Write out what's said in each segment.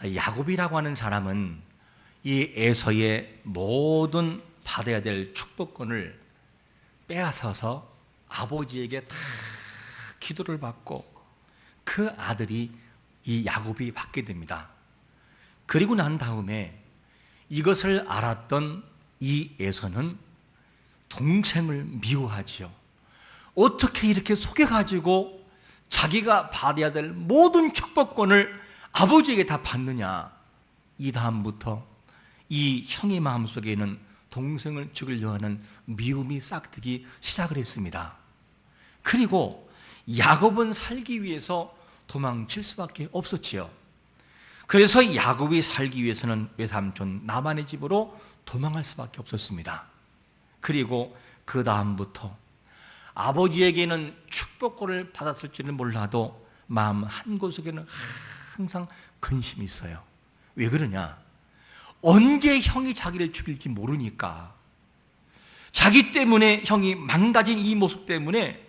야곱이라고 하는 사람은 이 에서의 모든 받아야 될 축복권을 빼앗아서 아버지에게 다 기도를 받고 그 아들이 이 야곱이 받게 됩니다. 그리고 난 다음에 이것을 알았던 이 에서는 동생을 미워하지요. 어떻게 이렇게 속여가지고 자기가 받아야 될 모든 축복권을 아버지에게 다 받느냐. 이 다음부터 이 형의 마음속에는 동생을 죽이려 하는 미움이 싹트기 시작을 했습니다. 그리고 야곱은 살기 위해서 도망칠 수밖에 없었지요. 그래서 야곱이 살기 위해서는 외삼촌 라반의 집으로 도망할 수밖에 없었습니다. 그리고 그 다음부터 아버지에게는 축복권을 받았을지는 몰라도 마음 한구석에는 항상 근심이 있어요. 왜 그러냐? 언제 형이 자기를 죽일지 모르니까. 자기 때문에 형이 망가진 이 모습 때문에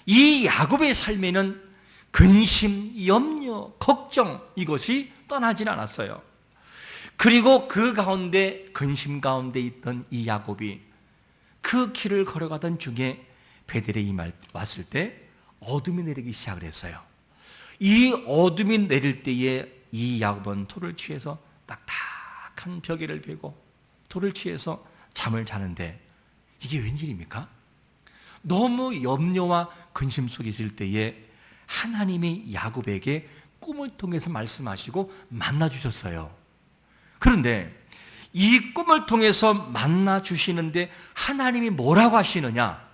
이 야곱의 삶에는 근심, 염려, 걱정 이것이 떠나질 않았어요. 그리고 그 가운데 근심 가운데 있던 이 야곱이 그 길을 걸어가던 중에 베델에 왔을 때 어둠이 내리기 시작을 했어요. 이 어둠이 내릴 때에 이 야곱은 돌을 취해서 딱딱한 벽에를 베고 돌을 취해서 잠을 자는데 이게 웬일입니까? 너무 염려와 근심 속에 있을 때에 하나님이 야곱에게 꿈을 통해서 말씀하시고 만나주셨어요. 그런데 이 꿈을 통해서 만나주시는데 하나님이 뭐라고 하시느냐?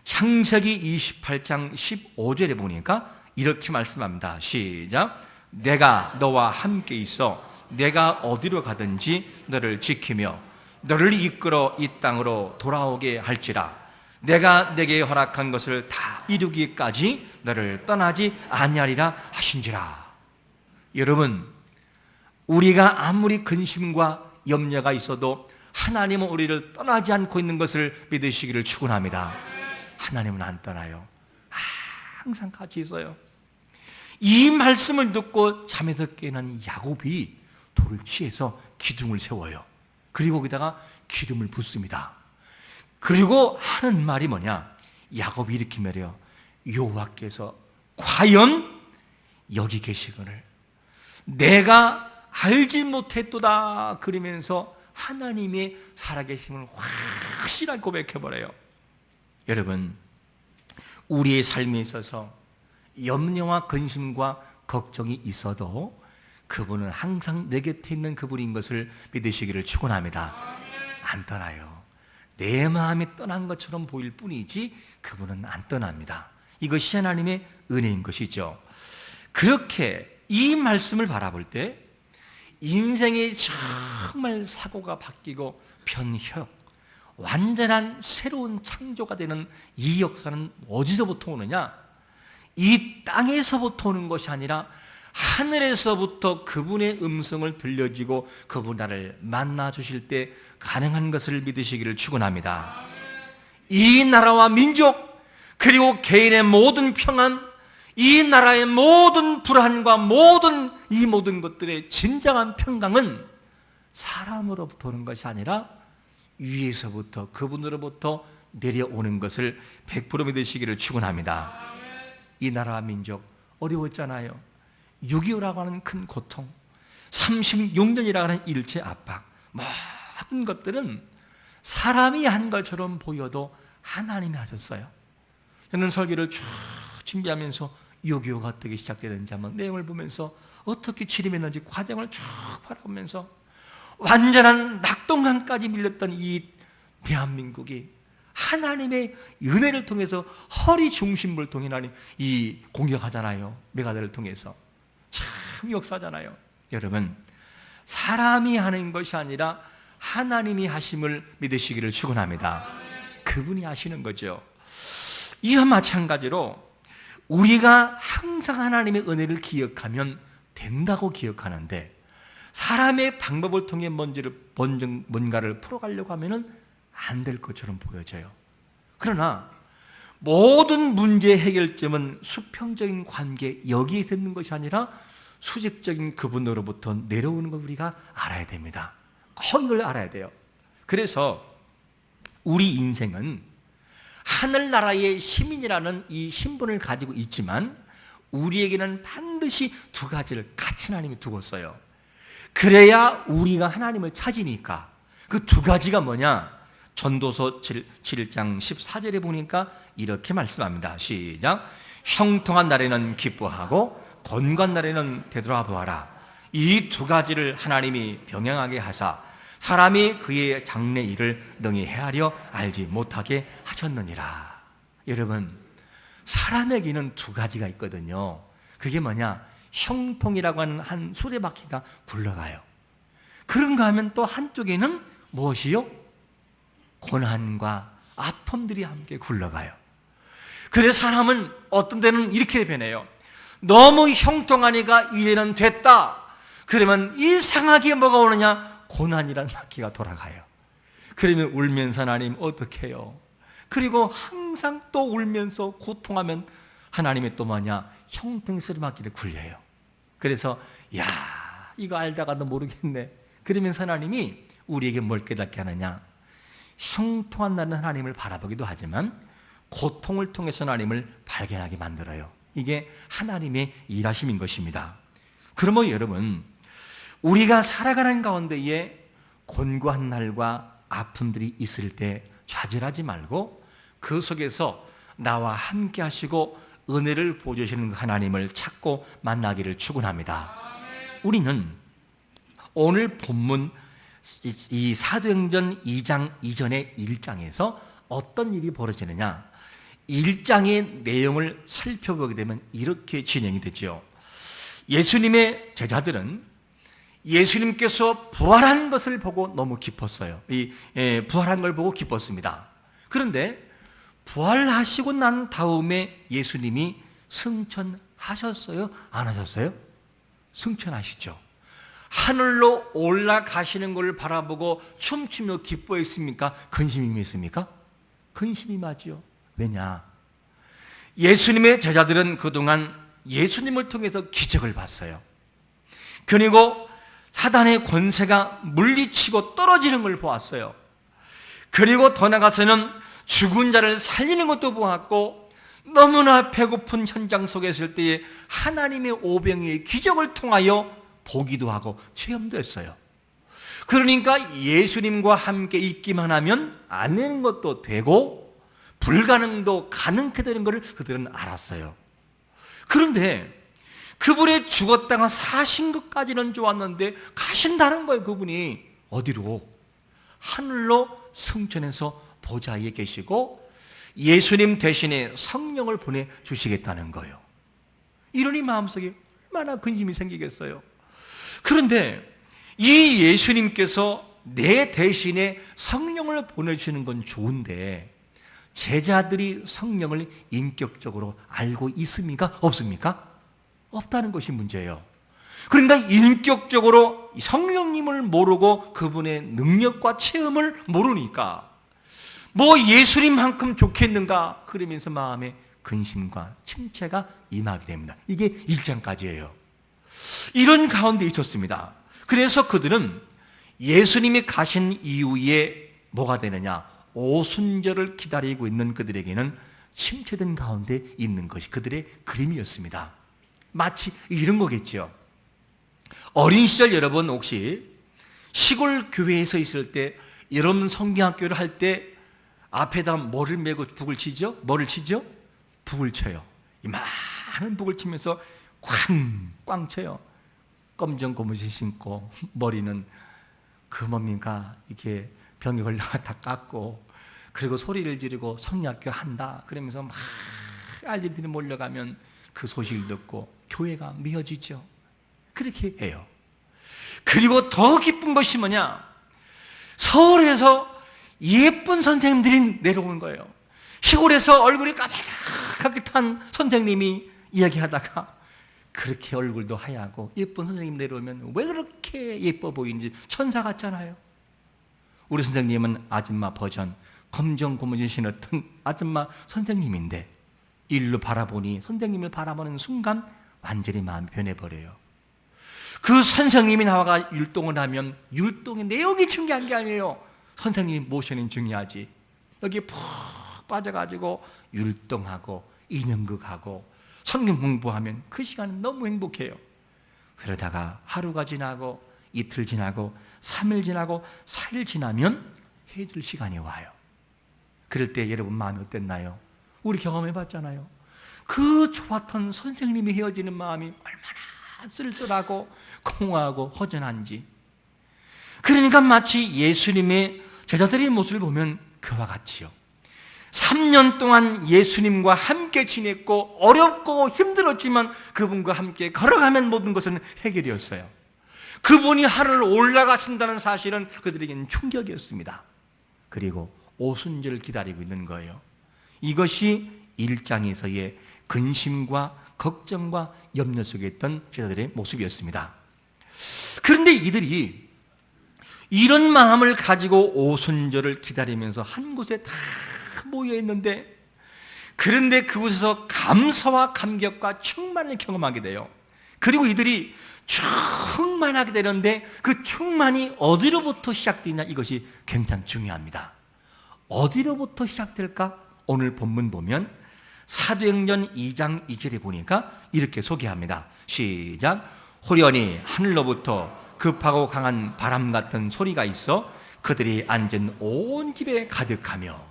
창세기 28장 15절에 보니까 이렇게 말씀합니다. 시작. 내가 너와 함께 있어 내가 어디로 가든지 너를 지키며 너를 이끌어 이 땅으로 돌아오게 할지라. 내가 내게 허락한 것을 다 이루기까지 너를 떠나지 아니하리라 하신지라. 여러분, 우리가 아무리 근심과 염려가 있어도 하나님은 우리를 떠나지 않고 있는 것을 믿으시기를 축원합니다. 하나님은 안 떠나요. 항상 같이 있어요. 이 말씀을 듣고 잠에서 깨어난 야곱이 돌을 취해서 기둥을 세워요. 그리고 거기다가 기름을 붓습니다. 그리고 하는 말이 뭐냐? 야곱이 이렇게 말해요. 여호와께서 과연 여기 계시거늘 내가 알지 못했도다 그러면서 하나님의 살아계심을 확실하게 고백해버려요. 여러분, 우리의 삶에 있어서 염려와 근심과 걱정이 있어도 그분은 항상 내 곁에 있는 그분인 것을 믿으시기를 축원합니다. 안 떠나요. 내 마음이 떠난 것처럼 보일 뿐이지 그분은 안 떠납니다. 이것이 하나님의 은혜인 것이죠. 그렇게 이 말씀을 바라볼 때 인생의 정말 사고가 바뀌고 변혁, 완전한 새로운 창조가 되는 이 역사는 어디서부터 오느냐? 이 땅에서부터 오는 것이 아니라 하늘에서부터 그분의 음성을 들려주고 그분 나를 만나 주실 때 가능한 것을 믿으시기를 축원합니다. 이 나라와 민족 그리고 개인의 모든 평안, 이 나라의 모든 불안과 모든 것들의 진정한 평강은 사람으로부터 오는 것이 아니라 위에서부터 그분으로부터 내려오는 것을 100% 믿으시기를 축원합니다. 이 나라와 민족 어려웠잖아요. 6.25라고 하는 큰 고통, 36년이라고 하는 일체 압박, 모든 것들은 사람이 한 것처럼 보여도 하나님이 하셨어요. 저는 설교를 쭉 준비하면서 6.25가 어떻게 시작되는지 한번 내용을 보면서 어떻게 치림했는지 과정을 쭉 바라보면서 완전한 낙동강까지 밀렸던 이 대한민국이 하나님의 은혜를 통해서 허리 중심부를 통해 하나님 이 공격하잖아요. 메가다를 통해서 참 역사잖아요. 여러분, 사람이 하는 것이 아니라 하나님이 하심을 믿으시기를 축원합니다. 그분이 하시는 거죠. 이와 마찬가지로 우리가 항상 하나님의 은혜를 기억하면 된다고 기억하는데 사람의 방법을 통해 뭔가를 풀어가려고 하면 안 될 것처럼 보여져요. 그러나 모든 문제 해결점은 수평적인 관계 여기에 있는 것이 아니라 수직적인 그분으로부터 내려오는 걸 우리가 알아야 됩니다. 꼭 이걸 알아야 돼요. 그래서 우리 인생은 하늘나라의 시민이라는 이 신분을 가지고 있지만 우리에게는 반드시 두 가지를 같이 하나님이 두었어요. 그래야 우리가 하나님을 찾으니까. 그 두 가지가 뭐냐? 전도서 7장 14절에 보니까 이렇게 말씀합니다. 시작. 형통한 날에는 기뻐하고 곤고한 날에는 되돌아보아라. 이 두 가지를 하나님이 병행하게 하사 사람이 그의 장래 일을 능히 헤아려 알지 못하게 하셨느니라. 여러분, 사람에게는 두 가지가 있거든요. 그게 뭐냐? 형통이라고 하는 한 수레바퀴가 굴러가요. 그런가 하면 또 한쪽에는 무엇이요? 고난과 아픔들이 함께 굴러가요. 그래서 사람은 어떤 때는 이렇게 변해요. 너무 형통하니까 이제는 됐다. 그러면 이상하게 뭐가 오느냐? 고난이라는 바퀴가 돌아가요. 그러면 울면서 하나님 어떻게 해요? 그리고 항상 또 울면서 고통하면 하나님이 또 뭐냐? 형통의 수레바퀴를 굴려요. 그래서 야, 이거 알다가도 모르겠네. 그러면서 하나님이 우리에게 뭘 깨닫게 하느냐? 형통한 날은 하나님을 바라보기도 하지만 고통을 통해서 하나님을 발견하게 만들어요. 이게 하나님의 일하심인 것입니다. 그러면 여러분, 우리가 살아가는 가운데에 곤고한 날과 아픔들이 있을 때 좌절하지 말고 그 속에서 나와 함께 하시고 은혜를 보여주시는 하나님을 찾고 만나기를 축원합니다. 우리는 오늘 본문 이 사도행전 2장 이전의 1장에서 어떤 일이 벌어지느냐? 1장의 내용을 살펴보게 되면 이렇게 진행이 되죠. 예수님의 제자들은 예수님께서 부활한 것을 보고 너무 기뻤어요. 부활한 걸 보고 기뻤습니다. 그런데 부활하시고 난 다음에 예수님이 승천하셨어요? 안 하셨어요? 승천하시죠. 하늘로 올라가시는 것을 바라보고 춤추며 기뻐했습니까? 근심이 임했습니까? 근심이 맞죠. 왜냐? 예수님의 제자들은 그동안 예수님을 통해서 기적을 봤어요. 그리고 사단의 권세가 물리치고 떨어지는 걸 보았어요. 그리고 더 나아가서는 죽은 자를 살리는 것도 보았고 너무나 배고픈 현장 속에 있을 때에 하나님의 오병이의 기적을 통하여 보기도 하고 체험도 했어요. 그러니까 예수님과 함께 있기만 하면 안 되는 것도 되고 불가능도 가능하게 되는 것을 그들은 알았어요. 그런데 그분이 죽었다가 사신 것까지는 좋았는데 가신다는 거예요. 그분이 어디로? 하늘로 승천해서 보좌에 계시고 예수님 대신에 성령을 보내주시겠다는 거예요. 이러니 마음속에 얼마나 근심이 생기겠어요. 그런데 이 예수님께서 내 대신에 성령을 보내주시는 건 좋은데 제자들이 성령을 인격적으로 알고 있습니까? 없습니까? 없다는 것이 문제예요. 그러니까 인격적으로 성령님을 모르고 그분의 능력과 체험을 모르니까 뭐 예수님만큼 좋겠는가 그러면서 마음에 근심과 침체가 임하게 됩니다. 이게 1장까지예요. 이런 가운데 있었습니다. 그래서 그들은 예수님이 가신 이후에 뭐가 되느냐? 오순절을 기다리고 있는 그들에게는 침체된 가운데 있는 것이 그들의 그림이었습니다. 마치 이런 거겠죠. 어린 시절 여러분 혹시 시골 교회에서 있을 때 여러분 성경학교를 할 때 앞에다 뭐를 메고 북을 치죠? 뭐를 치죠? 북을 쳐요. 이 많은 북을 치면서 꽝꽝 쳐요. 검정 고무신 신고 머리는 그 뭡니까 이렇게 병에 걸려가 다 깎고 그리고 소리를 지르고 성리학교 한다 그러면서 막 아이들이 몰려가면 그 소식을 듣고 교회가 미어지죠. 그렇게 해요. 그리고 더 기쁜 것이 뭐냐? 서울에서 예쁜 선생님들이 내려오는 거예요. 시골에서 얼굴이 까마득하게 탄 선생님이 이야기하다가 그렇게 얼굴도 하얗고 예쁜 선생님 내려오면 왜 그렇게 예뻐 보이는지 천사 같잖아요. 우리 선생님은 아줌마 버전 검정 고무신 신었던 아줌마 선생님인데 일로 바라보니 선생님을 바라보는 순간 완전히 마음이 변해버려요. 그 선생님이 나와가 율동을 하면 율동의 내용이 중요한 게 아니에요. 선생님이 모션이 중요하지. 여기 푹 빠져가지고 율동하고 인형극하고 성경 공부하면 그 시간은 너무 행복해요. 그러다가 하루가 지나고 이틀 지나고 3일 지나고 4일 지나면 헤어질 시간이 와요. 그럴 때 여러분 마음이 어땠나요? 우리 경험해봤잖아요. 그 좋았던 선생님이 헤어지는 마음이 얼마나 쓸쓸하고 공허하고 허전한지. 그러니까 마치 예수님의 제자들의 모습을 보면 그와 같이요. 3년 동안 예수님과 함께 지냈고 어렵고 힘들었지만 그분과 함께 걸어가면 모든 것은 해결이었어요. 그분이 하늘을 올라가신다는 사실은 그들에게는 충격이었습니다. 그리고 오순절을 기다리고 있는 거예요. 이것이 1장에서의 근심과 걱정과 염려 속에 있던 제자들의 모습이었습니다. 그런데 이들이 이런 마음을 가지고 오순절을 기다리면서 한 곳에 다 모여 있는데, 그런데 그곳에서 감사와 감격과 충만을 경험하게 돼요. 그리고 이들이 충만하게 되는데 그 충만이 어디로부터 시작되냐, 이것이 굉장히 중요합니다. 어디로부터 시작될까? 오늘 본문 보면 사도행전 2장 2절에 보니까 이렇게 소개합니다. 시작. 호련히 하늘로부터 급하고 강한 바람 같은 소리가 있어 그들이 앉은 온 집에 가득하며,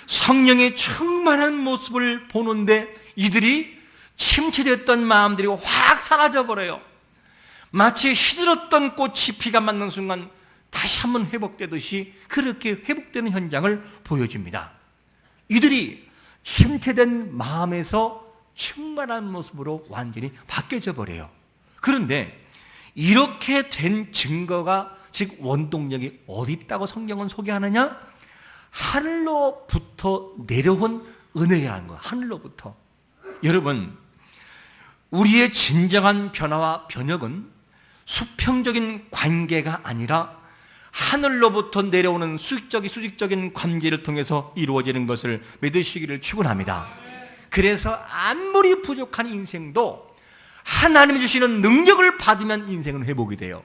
성령의 충만한 모습을 보는데 이들이 침체됐던 마음들이 확 사라져버려요. 마치 시들었던 꽃이 비가 맞는 순간 다시 한번 회복되듯이 그렇게 회복되는 현장을 보여줍니다. 이들이 침체된 마음에서 충만한 모습으로 완전히 바뀌어져 버려요. 그런데 이렇게 된 증거가, 즉 원동력이 어디 있다고 성경은 소개하느냐? 하늘로부터 내려온 은혜라는 거예요. 하늘로부터. 여러분, 우리의 진정한 변화와 변혁은 수평적인 관계가 아니라 하늘로부터 내려오는 수직적인 관계를 통해서 이루어지는 것을 믿으시기를 축원합니다. 그래서 아무리 부족한 인생도 하나님이 주시는 능력을 받으면 인생은 회복이 돼요.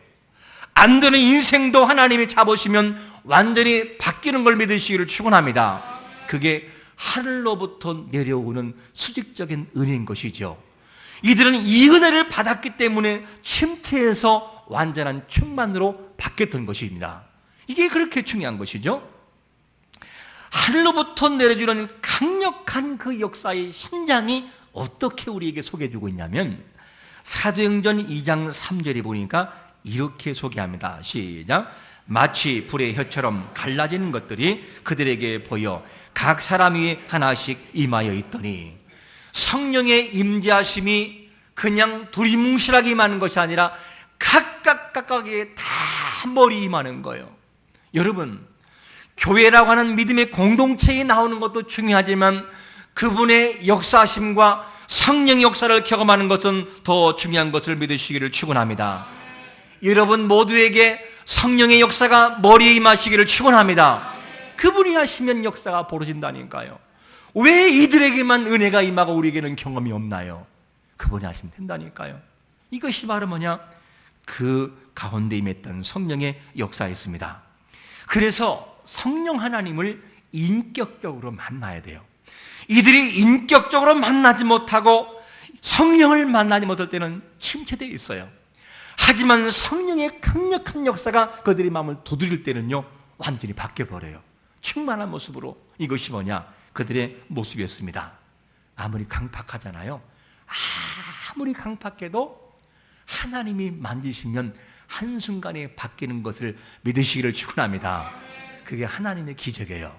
안 되는 인생도 하나님이 잡으시면 완전히 바뀌는 걸 믿으시기를 축원합니다. 그게 하늘로부터 내려오는 수직적인 은혜인 것이죠. 이들은 이 은혜를 받았기 때문에 침체에서 완전한 충만으로 바뀌었던 것입니다. 이게 그렇게 중요한 것이죠. 하늘로부터 내려주는 강력한 그 역사의 현장이 어떻게 우리에게 소개해주고 있냐면, 사도행전 2장 3절에 보니까 이렇게 소개합니다. 시작. 마치 불의 혀처럼 갈라지는 것들이 그들에게 보여 각 사람 위에 하나씩 임하여 있더니, 성령의 임재하심이 그냥 두리뭉실하게 임하는 것이 아니라 각각에 다 머리 임하는 거예요. 여러분, 교회라고 하는 믿음의 공동체에 나오는 것도 중요하지만 그분의 역사하심과 성령의 역사를 경험하는 것은 더 중요한 것을 믿으시기를 축원합니다. 여러분 모두에게 성령의 역사가 머리에 임하시기를 축원합니다. 그분이 하시면 역사가 벌어진다니까요. 왜 이들에게만 은혜가 임하고 우리에게는 경험이 없나요? 그분이 하시면 된다니까요. 이것이 바로 뭐냐? 그 가운데 임했던 성령의 역사였습니다. 그래서 성령 하나님을 인격적으로 만나야 돼요. 이들이 인격적으로 만나지 못하고 성령을 만나지 못할 때는 침체되어 있어요. 하지만 성령의 강력한 역사가 그들의 마음을 두드릴 때는요, 완전히 바뀌어버려요. 충만한 모습으로. 이것이 뭐냐? 그들의 모습이었습니다. 아무리 강팍하잖아요. 아무리 강팍해도 하나님이 만지시면 한순간에 바뀌는 것을 믿으시기를 축원합니다. 그게 하나님의 기적이에요.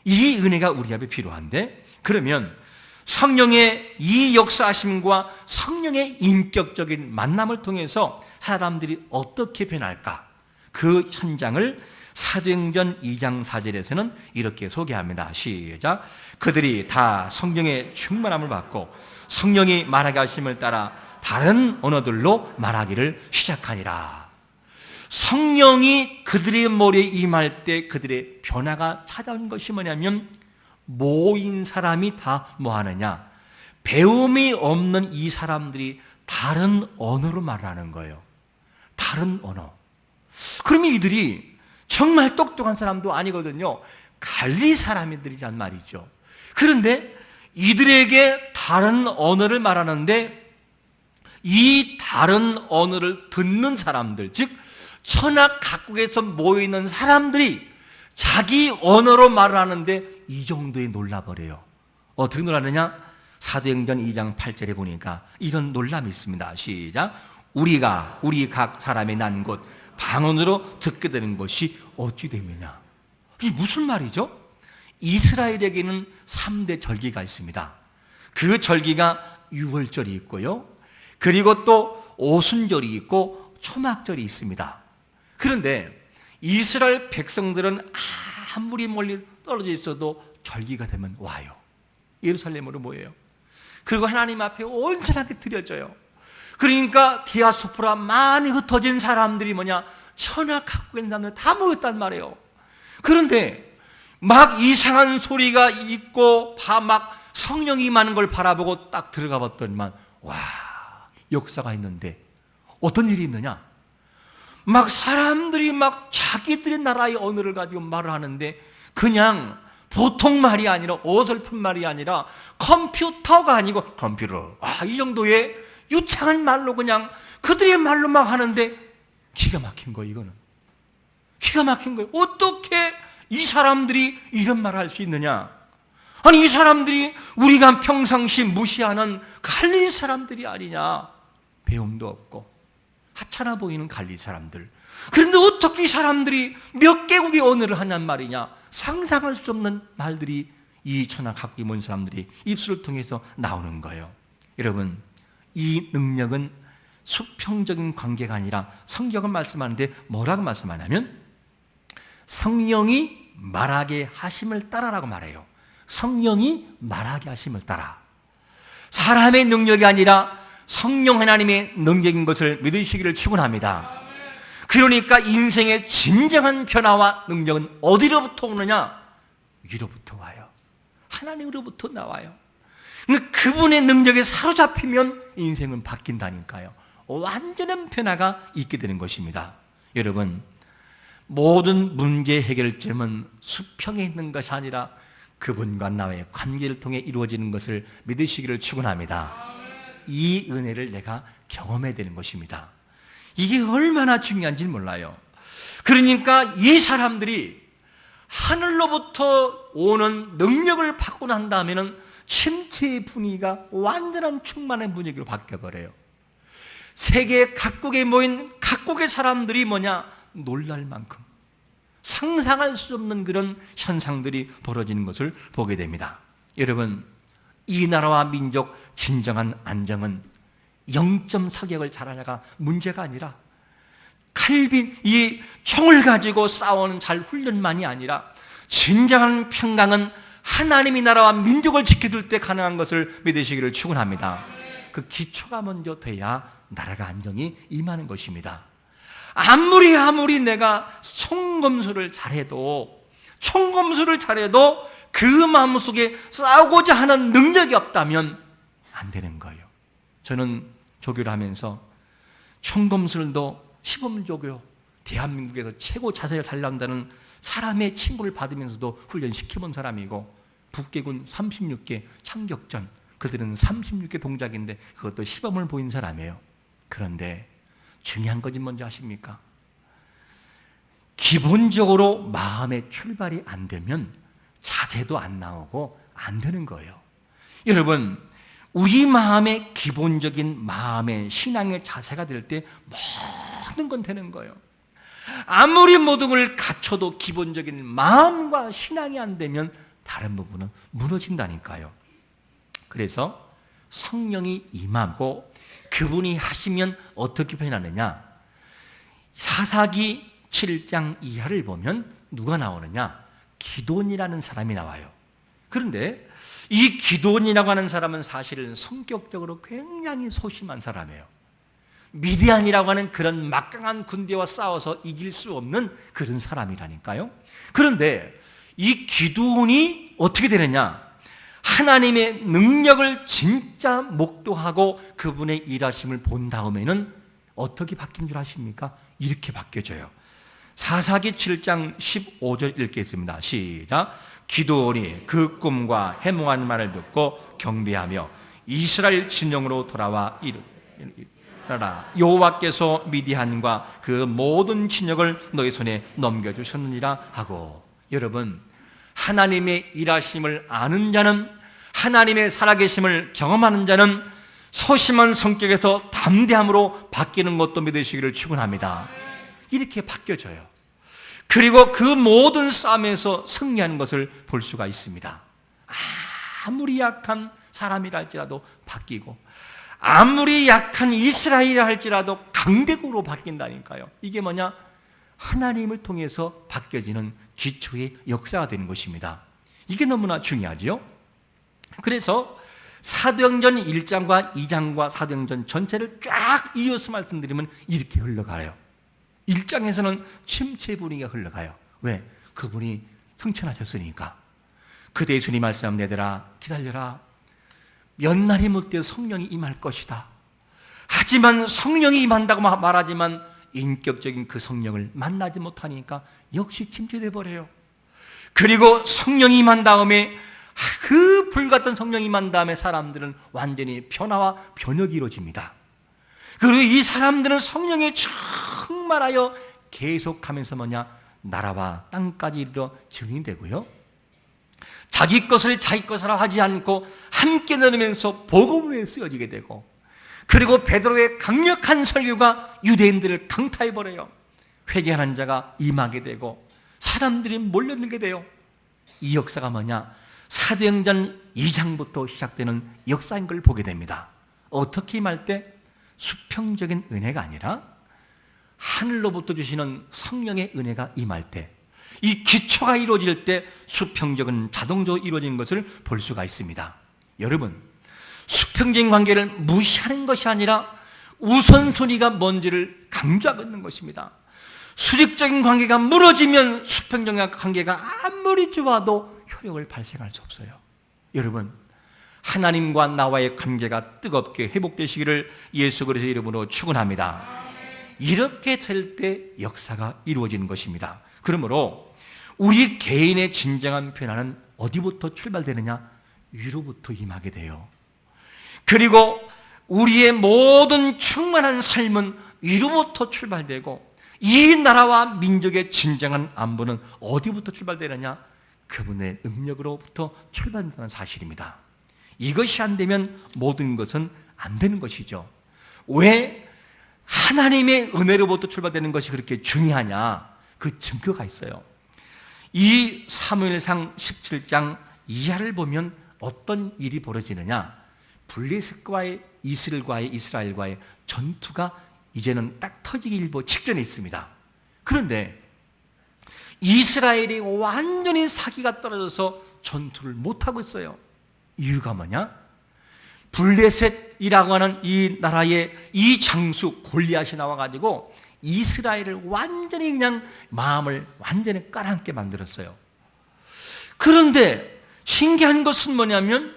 이 은혜가 우리 앞에 필요한데, 그러면 성령의 이 역사하심과 성령의 인격적인 만남을 통해서 사람들이 어떻게 변할까? 그 현장을 사도행전 2장 4절에서는 이렇게 소개합니다. 시작. 그들이 다 성령의 충만함을 받고 성령이 말하게 하심을 따라 다른 언어들로 말하기를 시작하니라. 성령이 그들의 머리에 임할 때 그들의 변화가 찾아온 것이 뭐냐면, 모인 사람이 다 뭐하느냐? 배움이 없는 이 사람들이 다른 언어로 말하는 거예요. 다른 언어. 그러면 이들이 정말 똑똑한 사람도 아니거든요. 갈릴 사람들이란 말이죠. 그런데 이들에게 다른 언어를 말하는데 이 다른 언어를 듣는 사람들, 즉 천하 각국에서 모여있는 사람들이 자기 언어로 말을 하는데 이 정도에 놀라버려요. 어떻게 놀라느냐? 사도행전 2장 8절에 보니까 이런 놀람이 있습니다. 시작. 우리 각 사람의 난 곳 방언으로 듣게 되는 것이 어찌 되느냐. 이게 무슨 말이죠? 이스라엘에게는 3대 절기가 있습니다. 그 절기가 유월절이 있고요, 그리고 또 오순절이 있고 초막절이 있습니다. 그런데 이스라엘 백성들은 아무리 멀리 떨어져 있어도 절기가 되면 와요. 예루살렘으로 모여요. 그리고 하나님 앞에 온전하게 드려져요. 그러니까 디아스포라 많이 흩어진 사람들이 천하 각국의 사람들 다 모였단 말이에요. 그런데 막 이상한 소리가 있고 막 성령이 임하는 걸 바라보고 딱 들어가 봤더니만 와, 역사가 있는데 어떤 일이 있느냐? 막 사람들이 막 자기들의 나라의 언어를 가지고 말을 하는데 그냥 보통 말이 아니라 어설픈 말이 아니라 컴퓨터가 아니고 컴퓨터. 이 정도의 유창한 말로 그냥 그들의 말로 막 하는데 기가 막힌 거예요. 이거는 기가 막힌 거예요. 어떻게 이 사람들이 이런 말을 할 수 있느냐? 아니 이 사람들이 우리가 평상시 무시하는 갈릴 사람들이 아니냐? 배움도 없고 하찮아 보이는 갈릴 사람들. 그런데 어떻게 이 사람들이 몇 개국의 언어를 하냔 말이냐? 상상할 수 없는 말들이 이 천하 각국에 모인 사람들이 입술을 통해서 나오는 거예요. 여러분, 이 능력은 수평적인 관계가 아니라 성경은 말씀하는데 뭐라고 말씀하냐면 성령이 말하게 하심을 따라라고 말해요. 성령이 말하게 하심을 따라. 사람의 능력이 아니라 성령 하나님의 능력인 것을 믿으시기를 축원합니다. 그러니까 인생의 진정한 변화와 능력은 어디로부터 오느냐? 위로부터 와요. 하나님으로부터 나와요. 그분의 능력에 사로잡히면 인생은 바뀐다니까요. 완전한 변화가 있게 되는 것입니다. 여러분, 모든 문제 해결점은 수평에 있는 것이 아니라 그분과 나의 관계를 통해 이루어지는 것을 믿으시기를 축원합니다. 이 은혜를 내가 경험해야 되는 것입니다. 이게 얼마나 중요한지 몰라요. 그러니까 이 사람들이 하늘로부터 오는 능력을 받고 난 다음에는 침체의 분위기가 완전한 충만한 분위기로 바뀌어버려요. 세계 각국에 모인 각국의 사람들이 놀랄 만큼 상상할 수 없는 그런 현상들이 벌어지는 것을 보게 됩니다. 여러분, 이 나라와 민족 진정한 안정은 영점 사격을 잘하냐가 문제가 아니라 이 총을 가지고 싸우는 잘 훈련만이 아니라 진정한 평강은 하나님의 나라와 민족을 지켜줄 때 가능한 것을 믿으시기를 축원합니다. 그 기초가 먼저 돼야 나라가 안정이 임하는 것입니다. 아무리 내가 총검술을 잘해도 그 마음속에 싸우고자 하는 능력이 없다면 안 되는 거예요. 저는 조교를 하면서 총검술도 시범조교, 대한민국에서 최고 자세를 잘 나온다는 사람의 친구를 받으면서도 훈련시켜본 사람이고, 북계군 36개 창격전, 그들은 36개 동작인데 그것도 시범을 보인 사람이에요. 그런데 중요한 것이 뭔지 아십니까? 기본적으로 마음의 출발이 안 되면 자세도 안 나오고 안 되는 거예요. 여러분, 우리 마음의 기본적인 마음의 신앙의 자세가 될 때 모든 건 되는 거예요. 아무리 모든 걸 갖춰도 기본적인 마음과 신앙이 안 되면 다른 부분은 무너진다니까요. 그래서 성령이 임하고 그분이 하시면 어떻게 표현하느냐? 사사기 7장 이하를 보면 누가 나오느냐? 기돈이라는 사람이 나와요. 그런데 이 기돈이라고 하는 사람은 사실은 성격적으로 굉장히 소심한 사람이에요. 미디안이라고 하는 그런 막강한 군대와 싸워서 이길 수 없는 그런 사람이라니까요. 그런데 이 기돈이 어떻게 되느냐? 하나님의 능력을 진짜 목도하고 그분의 일하심을 본 다음에는 어떻게 바뀐 줄 아십니까? 이렇게 바뀌어져요. 사사기 7장 15절 읽겠습니다. 시작. 기드온이 그 꿈과 해몽한 말을 듣고 경배하며 이스라엘 진영으로 돌아와 이르라. 여호와께서 미디안과 그 모든 진영을 너희 손에 넘겨주셨느니라 하고. 여러분, 하나님의 일하심을 아는 자는, 하나님의 살아계심을 경험하는 자는 소심한 성격에서 담대함으로 바뀌는 것도 믿으시기를 축원합니다. 이렇게 바뀌어져요. 그리고 그 모든 싸움에서 승리하는 것을 볼 수가 있습니다. 아무리 약한 사람이라 할지라도 바뀌고, 아무리 약한 이스라엘이라 할지라도 강대국으로 바뀐다니까요. 이게 뭐냐? 하나님을 통해서 바뀌어지는 기초의 역사가 되는 것입니다. 이게 너무나 중요하죠. 그래서 사도행전 1장과 2장과 사도행전 전체를 쫙 이어서 말씀드리면 이렇게 흘러가요. 1장에서는 침체 분위기가 흘러가요. 왜? 그분이 승천하셨으니까. 그때 예수님 말씀, 얘들아 기다려라. 몇 날이 못되어 성령이 임할 것이다. 하지만 성령이 임한다고 말하지만 인격적인 그 성령을 만나지 못하니까 역시 침체돼 버려요. 그리고 성령이 임한 다음에, 그 불같은 성령이 임한 다음에 사람들은 완전히 변화와 변혁이 이루어집니다. 그리고 이 사람들은 성령에 충만하여 계속하면서 뭐냐? 나라와 땅까지 이르러 증인이 되고요. 자기 것을 자기 것으로 하지 않고 함께 나누면서 복음을 쓰여지게 되고, 그리고 베드로의 강력한 설교가 유대인들을 강타해버려요. 회개하는 자가 임하게 되고 사람들이 몰려들게 돼요. 이 역사가 뭐냐? 사도행전 2장부터 시작되는 역사인 걸 보게 됩니다. 어떻게 임할 때? 수평적인 은혜가 아니라 하늘로부터 주시는 성령의 은혜가 임할 때, 이 기초가 이루어질 때 수평적인 자동적으로 이루어진 것을 볼 수가 있습니다. 여러분, 수평적인 관계를 무시하는 것이 아니라 우선순위가 뭔지를 강조하고 있는 것입니다. 수직적인 관계가 무너지면 수평적인 관계가 아무리 좋아도 효력을 발생할 수 없어요. 여러분, 하나님과 나와의 관계가 뜨겁게 회복되시기를 예수 그리스도의 이름으로 축원합니다. 이렇게 될 때 역사가 이루어지는 것입니다. 그러므로 우리 개인의 진정한 변화는 어디부터 출발되느냐? 위로부터 임하게 돼요. 그리고 우리의 모든 충만한 삶은 위로부터 출발되고, 이 나라와 민족의 진정한 안보는 어디부터 출발되느냐? 그분의 능력으로부터 출발된다는 사실입니다. 이것이 안 되면 모든 것은 안 되는 것이죠. 왜 하나님의 은혜로부터 출발되는 것이 그렇게 중요하냐? 그 증거가 있어요. 이 사무엘상 17장 이하를 보면 어떤 일이 벌어지느냐? 블레셋과의 이스라엘과의 전투가 이제는 딱 터지기 일보 직전에 있습니다. 그런데 이스라엘이 완전히 사기가 떨어져서 전투를 못하고 있어요. 이유가 뭐냐? 블레셋이라고 하는 이 나라의 이 장수 골리앗이 나와가지고 이스라엘을 완전히 그냥 마음을 완전히 까랑게 만들었어요. 그런데 신기한 것은 뭐냐면,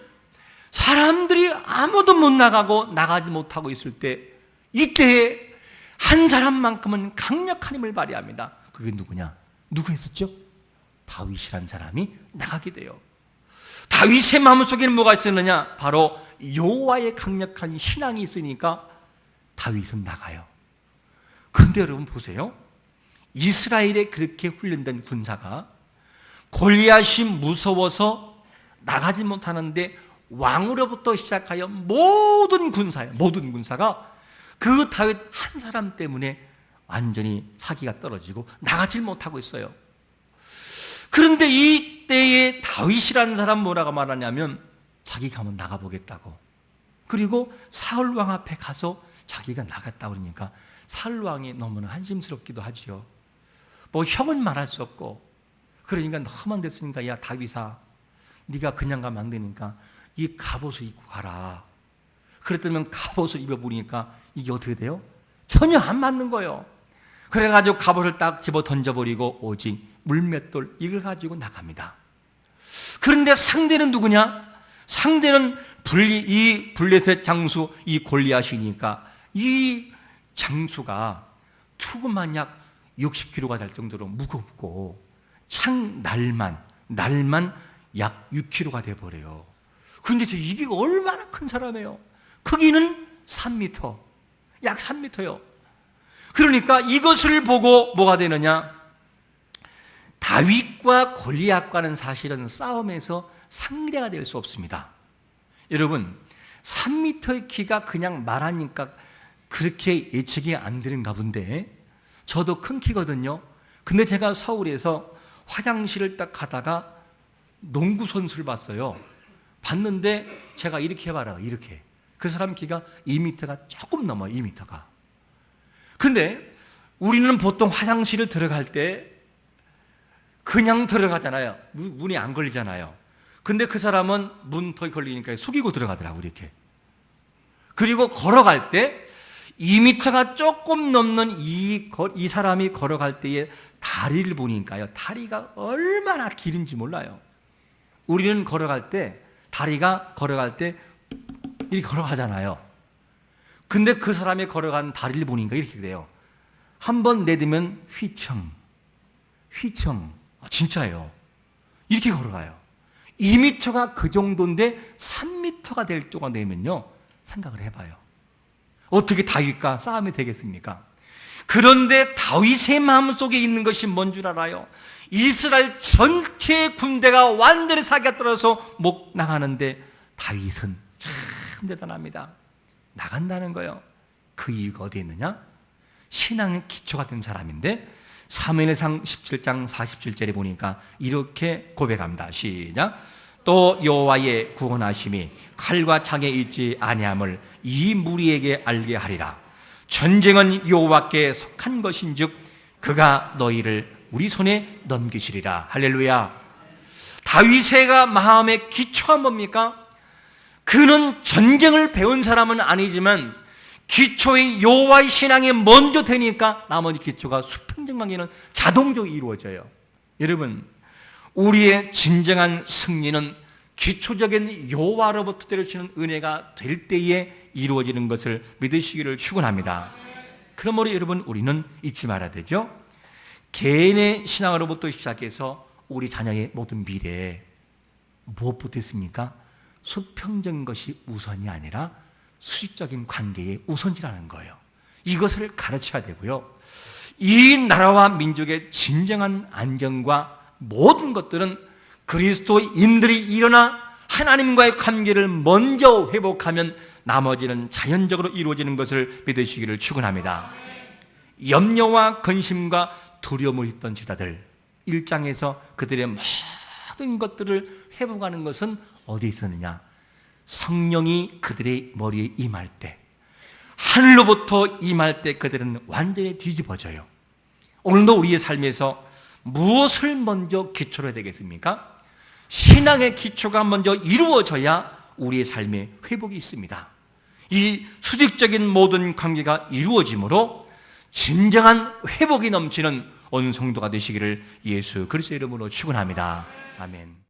사람들이 아무도 못 나가고 나가지 못하고 있을 때, 이때에 한 사람만큼은 강력한 힘을 발휘합니다. 그게 누구냐? 누구 했었죠? 다윗이란 사람이 나가게 돼요. 다윗의 마음속에는 뭐가 있었느냐? 바로 여호와의 강력한 신앙이 있으니까 다윗은 나가요. 그런데 여러분 보세요. 이스라엘에 그렇게 훈련된 군사가 골리앗이 무서워서 나가지 못하는데, 왕으로부터 시작하여 모든 군사가 그 다윗 한 사람 때문에 완전히 사기가 떨어지고 나가질 못하고 있어요. 그런데 이때에 다윗이라는 사람 뭐라고 말하냐면, 자기가 한번 나가보겠다고. 그리고 사울 왕 앞에 가서 자기가 나갔다 그러니까 사울 왕이 너무나 한심스럽기도 하지요. 뭐 형은 말할 수 없고, 그러니까 너무 안 됐으니까, 야 다윗아, 네가 그냥 가면 안 되니까 이 갑옷을 입고 가라. 그랬더니 갑옷을 입어보니까 이게 어떻게 돼요? 전혀 안 맞는 거예요. 그래가지고 갑옷을 딱 집어 던져버리고 오직 물맷돌 이걸 가지고 나갑니다. 그런데 상대는 누구냐? 상대는 이 블레셋 장수 이 골리앗이니까 이 장수가 투구만 약 60kg가 될 정도로 무겁고 창 날만 약 6kg가 돼버려요. 그런데 이게 얼마나 큰 사람이에요. 크기는 3m, 약 3m요. 그러니까 이것을 보고 뭐가 되느냐? 다윗과 골리앗과는 사실은 싸움에서 상대가 될 수 없습니다. 여러분, 3m의 키가 그냥 말하니까 그렇게 예측이 안 되는가 본데, 저도 큰 키거든요. 근데 제가 서울에서 화장실을 딱 가다가 농구 선수를 봤어요. 봤는데 제가 이렇게 해봐라, 이렇게. 그 사람 키가 2m가 조금 넘어요, 2m가. 근데 우리는 보통 화장실을 들어갈 때 그냥 들어가잖아요. 문이 안 걸리잖아요. 근데 그 사람은 문 더 걸리니까 숙이고 들어가더라고, 이렇게. 그리고 걸어갈 때 2m가 조금 넘는 이 사람이 걸어갈 때의 다리를 보니까요, 다리가 얼마나 길은지 몰라요. 우리는 걸어갈 때, 다리가 걸어갈 때 이렇게 걸어가잖아요. 근데 그 사람이 걸어가는 다리를 보니까 이렇게 돼요. 한번 내딛으면 휘청. 진짜예요. 이렇게 걸어가요. 2m가 그 정도인데 3m가 될 정도가 되면요, 생각을 해봐요. 어떻게 다윗과 싸움이 되겠습니까? 그런데 다윗의 마음속에 있는 것이 뭔 줄 알아요? 이스라엘 전체 군대가 완전히 사기가 떨어져서 못 나가는데 다윗은 참 대단합니다. 나간다는 거예요. 그 이유가 어디에 있느냐? 신앙의 기초가 된 사람인데 사무엘상 17장 47절에 보니까 이렇게 고백합니다. 시작. 또 여호와의 구원하심이 칼과 창에 있지 아니함을 이 무리에게 알게 하리라. 전쟁은 여호와께 속한 것인즉 그가 너희를 우리 손에 넘기시리라. 할렐루야. 다윗의 마음의 기초가 뭡니까? 그는 전쟁을 배운 사람은 아니지만 기초의 여호와의 신앙이 먼저 되니까 나머지 기초가 수평정관계는 자동적으로 이루어져요. 여러분, 우리의 진정한 승리는 기초적인 여호와로부터 내려주는 은혜가 될 때에 이루어지는 것을 믿으시기를 축원합니다. 그러므로 여러분, 우리는 잊지 말아야 되죠. 개인의 신앙으로부터 시작해서 우리 자녀의 모든 미래에 무엇부터 있습니까? 수평적인 것이 우선이 아니라 수직적인 관계의 우선이라는 거예요. 이것을 가르쳐야 되고요. 이 나라와 민족의 진정한 안정과 모든 것들은 그리스도인들이 일어나 하나님과의 관계를 먼저 회복하면 나머지는 자연적으로 이루어지는 것을 믿으시기를 축원합니다. 염려와 근심과 두려움을 했던 제자들 1장에서 그들의 모든 것들을 회복하는 것은 어디에 있었느냐? 성령이 그들의 머리에 임할 때, 하늘로부터 임할 때 그들은 완전히 뒤집어져요. 오늘도 우리의 삶에서 무엇을 먼저 기초로 해야 되겠습니까? 신앙의 기초가 먼저 이루어져야 우리의 삶에 회복이 있습니다. 이 수직적인 모든 관계가 이루어지므로 진정한 회복이 넘치는 온 성도가 되시기를 예수 그리스도의 이름으로 축원합니다. 아멘.